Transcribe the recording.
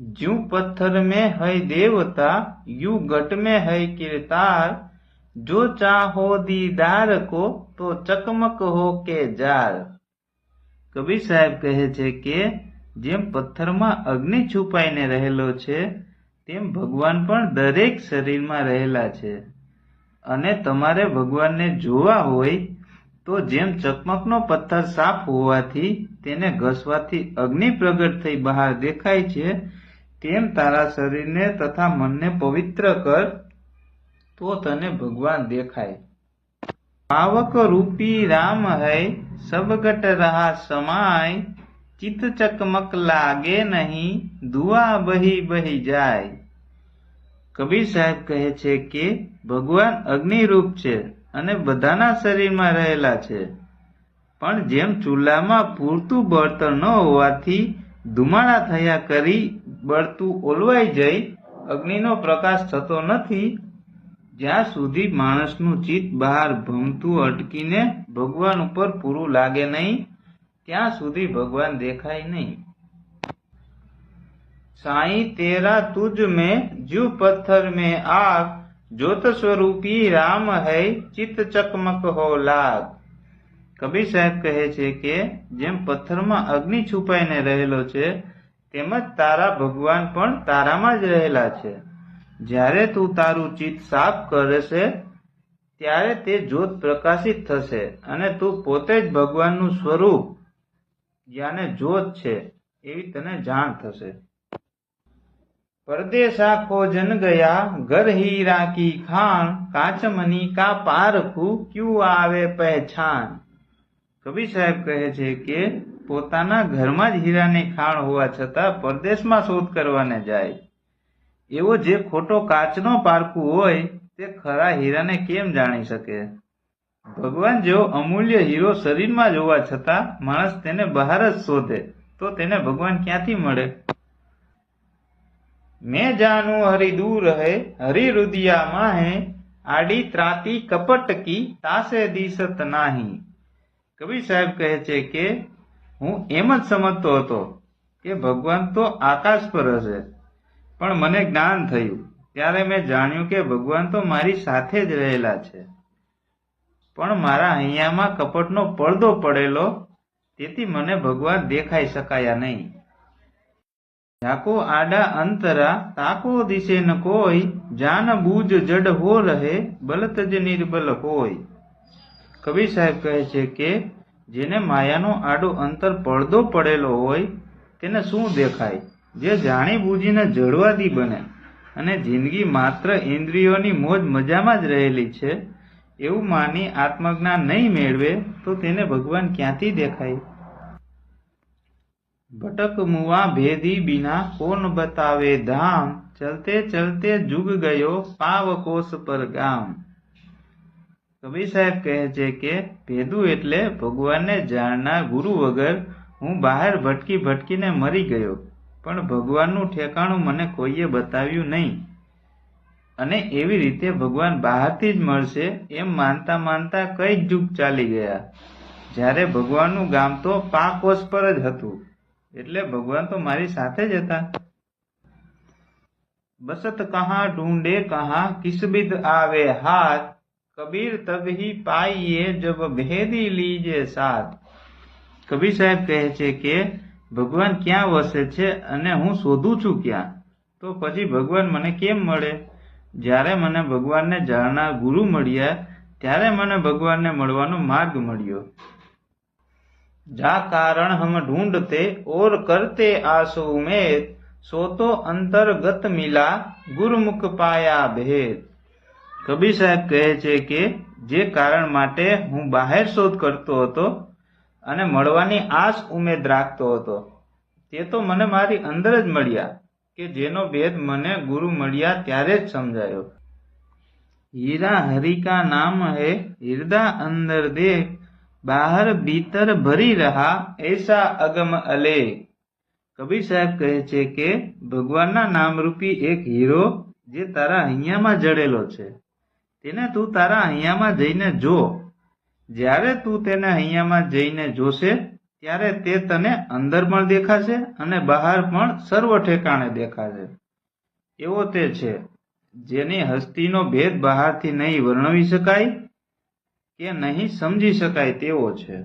ज्यों पत्थर में है देवता, यूं घट में है किरतार। जो चाहो दीदार को, तो चकमक हो के जार। કબીર સાહેબ કહે છે કે જેમ પથ્થરમાં અગ્નિ છુપાઈને રહેલો છે, તેમ ભગવાન પણ દરેક શરીરમાં રહેલા છે, અને તમારે ભગવાનને જોવા હોય તો જેમ ચકમકનો પથ્થર સાફ હોવાથી તેને ઘસવાથી અગ્નિ પ્રગટ થઈ બહાર દેખાય છે, તેમ તારા શરીરને તથા મનને પવિત્ર કર, તો તને ભગવાન દેખાય। पावक रूपी राम है, सब गट रहा समाय। चित चकमक लागे नहीं, धुआ बही बही जाय। કબીર સાહેબ કહે છે કે ભગવાન અગ્નિરૂપ છે અને બધાના શરીરમાં રહેલા છે, પણ જેમ ચૂલામાં પૂરતું બળતણ ન હોવાથી ધુમાડા થયા કરી બળતું ઓલવાઈ જઈ અગ્નિનો પ્રકાશ થતો નથી, જ્યાં સુધી માણસનું ચિત્ત બહાર ભમતું અટકીને ભગવાન ઉપર પૂરું લાગે નહીં, ત્યાં સુધી ભગવાન દેખાય નહીં। साईं तेरा तुझ में जो पत्थर में आग, ज्योत स्वरूपी राम है, चित चकमक हो लाग। કબીર સાહેબ કહે છે કે જેમ પથ્થરમાં અગ્નિ છુપાઈને રહેલો છે, તેમજ તારા ભગવાન પણ તારામાં જ રહેલા છે। જ્યારે તું તારું ચિત્ત સાફ કરશે ત્યારે તે જ્યોત પ્રકાશિત થશે અને તું પોતે જ ભગવાનનું સ્વરૂપ યાને જ્યોત છે એવી તને જાણ થશે। परदेसा खोजन गया, घर हीरा की खान। कांच मनी का पारखू, क्यों आवे पहचान। કબીર સાહેબ કહે છે કે પોતાના ઘરમાં જ હીરાની ખાણ હોવા છતાં પરદેશમાં શોધ કરવાને જાય, એવો જે ખોટો કાચનો પારખું હોય તે ખરા હીરાને કેમ જાણી શકે। ભગવાન જેવો અમૂલ્ય હીરો શરીરમાં જ હોવા છતાં માણસ તેને બહાર જ શોધે તો તેને ભગવાન ક્યાંથી મળે। मैं जानू हरि दूर है, हरि रुदिया माहे। आडी त्राती कपट की, तासे दिसत नाही। કબીર સાહેબ કહે છે કે હું એમ જ સમજતો હતો કે ભગવાન તો આકાશ પર હશે, પણ મને જ્ઞાન થયું ત્યારે મેં જાણ્યું કે ભગવાન તો મારી સાથે જ રહેલા છે, પણ મારા હૈયામાં કપટનો પડદો પડેલો, તેથી મને ભગવાન દેખાઈ શકાયા નહીં। જાકો આડા અંતરા, તાકો દિશે ન કોઈ। જાન બૂજ જડ હો રહે, બલત જ નિર્બલ હોય। કબીર સાહેબ કહે છે કે જેને માયાનો આડો અંતર પડદો પડેલો હોય તેને શું દેખાય, જે જાણી બૂજીને જડવાદી બને અને જિંદગી માત્ર ઇન્દ્રિયોની મોજ મજામાં જ રહેલી છે એવું માની આત્મજ્ઞાન નહીં મેળવે તો તેને ભગવાન ક્યાંથી દેખાય। भटक मुआ भेदी बिना, कौन बतावे धाम। चलते चलते जुग गयो, पाव कोस पर गाम। કબીર સાહેબ કહે છે કે ભેદુ એટલે ભગવાનને જાણનાર ગુરુ વગર હું બહાર ભટકી ભટકીને મરી ગયો, પણ ભગવાનનું ઠેકાણું મને કોઈએ બતાવ્યું નહીં, અને એવી રીતે ભગવાન બહારથી જ મળશે એમ માનતા માનતા કઈ યુગ ચાલી ગયા, જ્યારે ભગવાનનું ગામ તો પાકોસ પર જ હતું, એટલે ભગવાન તો મારી સાથે જ હતા। બસત કહા ઢૂંઢે કહા, કિસબિદ આવે હાથ। કબીર તબહી પાઈએ, જબ ભેદી લીજે સાથ। કબીર સાહેબ કહે છે કે ભગવાન ક્યાં વસે છે અને હું શોધું છું ક્યાં, તો પછી ભગવાન મને કેમ મળે। જ્યારે મને ભગવાનને જાણનાર ગુરુ મળ્યા ત્યારે મને ભગવાનને મળવાનો માર્ગ મળ્યો। जा कारण हम ढूंढते और करते आसो उमेद, सो तो अंतर्गत मिला, गुरुमुख पाया भेद। કબીર સાહેબ કહે છે કે જે કારણ માટે હું બહાર શોધ કરતો હતો અને મળવાની આસ ઉમેદ રાખતો હતો તે તો મને મારી અંદર જ મળ્યા, કે જેનો ભેદ મને ગુરુ મળ્યા ત્યારે જ સમજાયો। हीरा हरि का नाम है, हृदय अंदर देख। बाहर भीतर भरी रहा, ऐसा अगम अलेख। કબીર સાહેબ કહે છે કે ભગવાનના નામરૂપી એક હીરો જે તારા હૈયામાં જડેલો છે તેને તું તારા હૈયામાં જઈને જો। જ્યારે તું તેને હૈયામાં જઈને જોશે ત્યારે તે તને અંદર પણ દેખાશે અને બહાર પણ સર્વ ઠેકાણે દેખાશે. એવો તે છે જેની હસ્તીનો ભેદ બહારથી નહીં વર્ણવી શકાય કે નહીં સમજી શકાય તેવો છે.